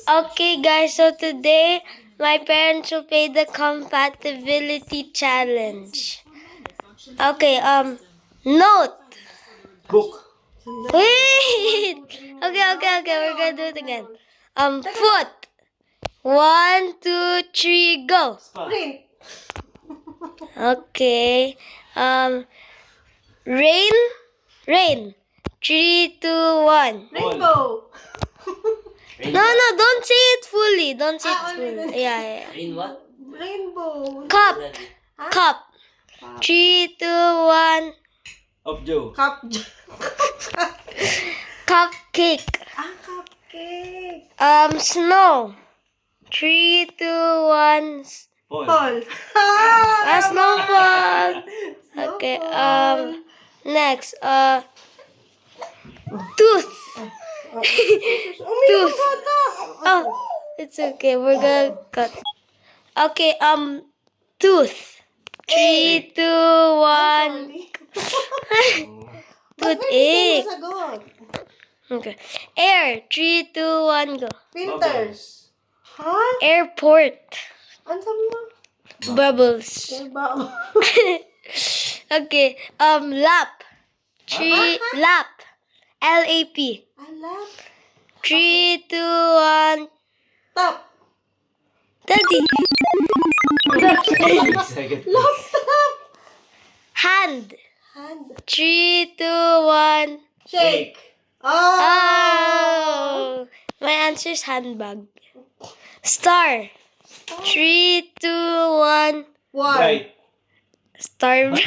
Okay, guys, so today my parents will play the compatibility challenge. Okay, note. Book. Wait. Okay, we're gonna do it again. Foot. 1, 2, 3, go. Print. Okay. Rain. 3, 2, 1. Rainbow. No, don't say it fully. Don't say it only fully. the- Yeah. In what? Rainbow. Cup. Huh? Cup. 3, 2, 1. Of Joe. Cup. Cupcake. Cupcake. Snow. 3, 2, 1. Paul. Snowball. Okay. Next. Tooth. Tooth. Oh, it's okay. We're gonna cut. Okay. Tooth. 3, 2, 1. Toothache. Okay. Air. 3, 2, 1, go. Winters. Huh? Airport. Ano sabi mo? Bubbles. Trabaho. Okay. Lap. Lap. LAP. Alap. 3, 2, 1. Top. Daddy. Laptop. Hand. Hand. 3, 2, 1. Shake. Oh. My answer is handbag. Star. 3, 2, 1. One. Star bright.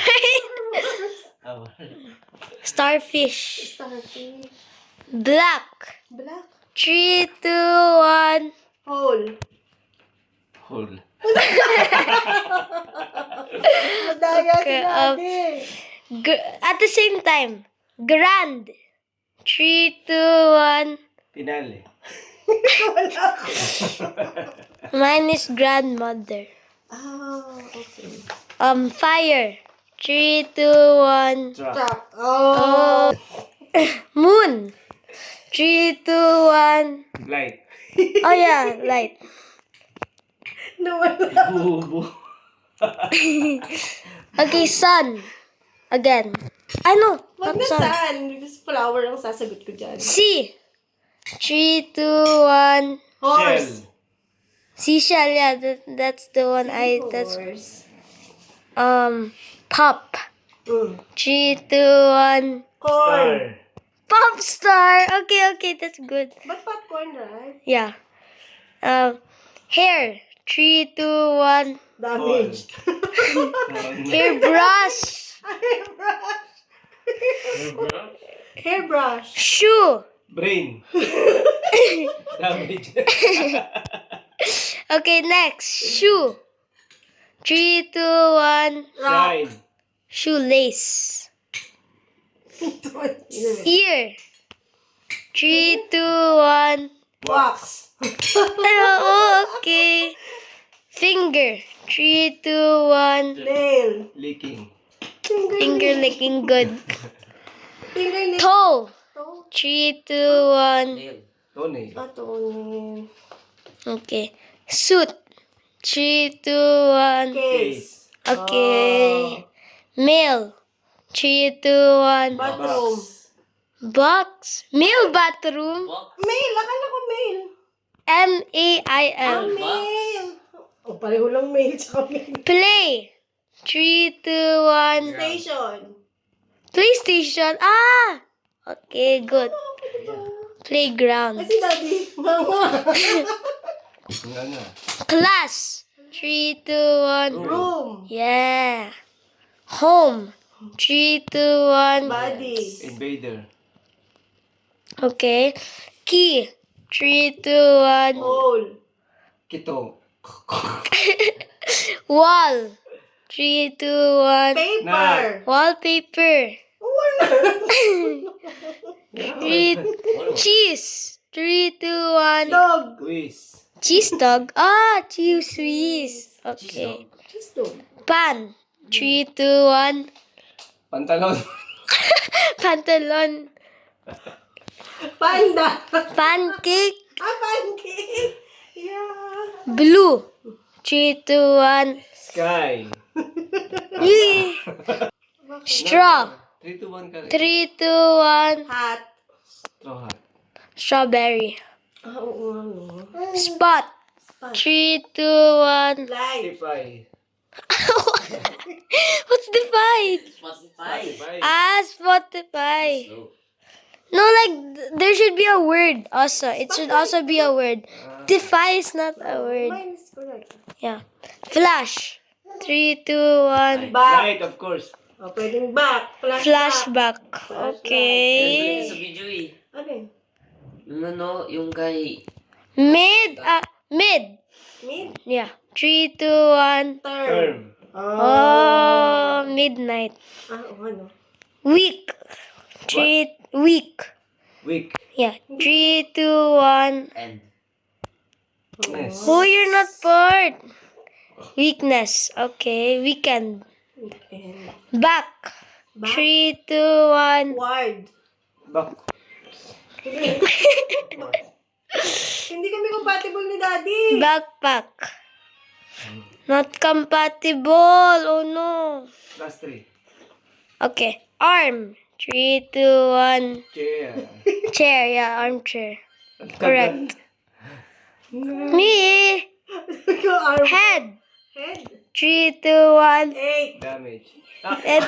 Starfish. Starfish. Black. Black. 3, 2, 1. Hole. Hole. Madaya si Okay, Daddy. At the same time. Grand. 3, 2, 1. Pinali. Wala. Mine is grandmother. Okay. Fire. 3, 2, 1. Truck. Truck. Oh. Moon. 3, 2, 1. Light. Oh yeah, light. Nawala. Bubo. Okay, sun. Again. Ano? Wag Not na sun. saan. Because flower ang sasagot ko dyan. Sea. 3, 2, 1. Horse. Seashell, yeah, that's the one that's Horse. pop. 3, 2, 1. Corn. Pop star. Okay, that's good. But popcorn, right? Yeah. Hair. 3, 2, 1. Damage. Hairbrush. Hairbrush. Shoe. Brain. Damage. Okay, next. Shoe. 3, 2, 1. Shine. Shoelace. Ear. 3, 2, 1. Wax. Okay. Finger. 3, 2, 1. Nail. Leaking. Finger licking good. Fingernail. Toe. Toe. 3, 2, 1. Nail. Toenail. Toenail. Okay. Suit. 3, 2, 1. Case. Okay. Mail. 3, 2, 1. Bathroom. Box. Mail bathroom. Mail. Akala ko mail. MAIL. Mail. Oh, pareho lang mail sa mail. Play. 3, 2, 1. Station. PlayStation. Ah! Okay, good. Playground. Kasi daddy. Mama. Nga. Class. 3, 2, 1. Room. Yeah. Home. 3, 2, 1. Body. Invader. Okay. Key. 3, 2, 1. Hole. Kitong. Wall. 3, 2, 1. Paper. Wallpaper. Wala. Cheese. 3, 2, 1. Dog. Quiz. Cheese dog. Ah, cheese whiz. Okay. Cheese dog. Pan. 3, 2, 1. Pantalon. Pantalon. Panda. Pancake. Pancake. Blue. 3, 2, 1. Sky. Yee. Straw. 3, 2, 1 ka rin. 3, 2, 1. Hat. Straw hat. Strawberry. Ah, oo, ano. Spot. Spot. 3, 2, 1. Light. Spotify. What's the fight? Spotify. Spotify. No, like, there should be a word also. It should also be a word. Defy is not a word. Mine is correct. Yeah. Flash. 3, 2, 1. Back. Light, of course. O, pwedeng back. Flashback. Sa Okay. video eh. Ano yun? Yung ano, yung kay... Mid. Mid. Mid? Yeah. 3, 2, 1. Term. Term. Oh, midnight. Ah, oo, ano. Week. 3, week. Week. Yeah. 3, 2, 1. End. Yes. Oh, you're not bored. Weakness. Okay. Weekend. Weekend. Back. Back. 3, 2, 1. Ward. Back. Hindi kami compatible ni Daddy. Backpack. Not compatible. Oh no. Last 3. Okay. Arm. 3, 2, 1. Chair. Chair. Yeah, armchair. Correct. Me. Ikaw, arm. Head. Head. 3, 2, 1. 8. Damage. And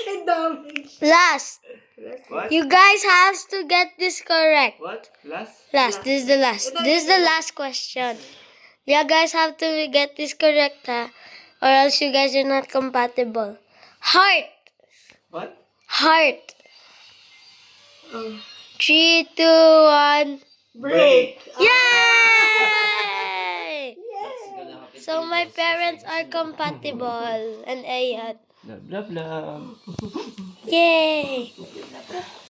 And damage. last. What? You guys have to get this correct. What? Last? Last. This is the last. This is the last question. You guys have to get this correct, huh? Or else you guys are not compatible. Heart. What? Heart. Oh. 3, 2, 1. Break. Yay! Yes. So my parents are compatible. And Ayan. Blah, blah, blah. Yay!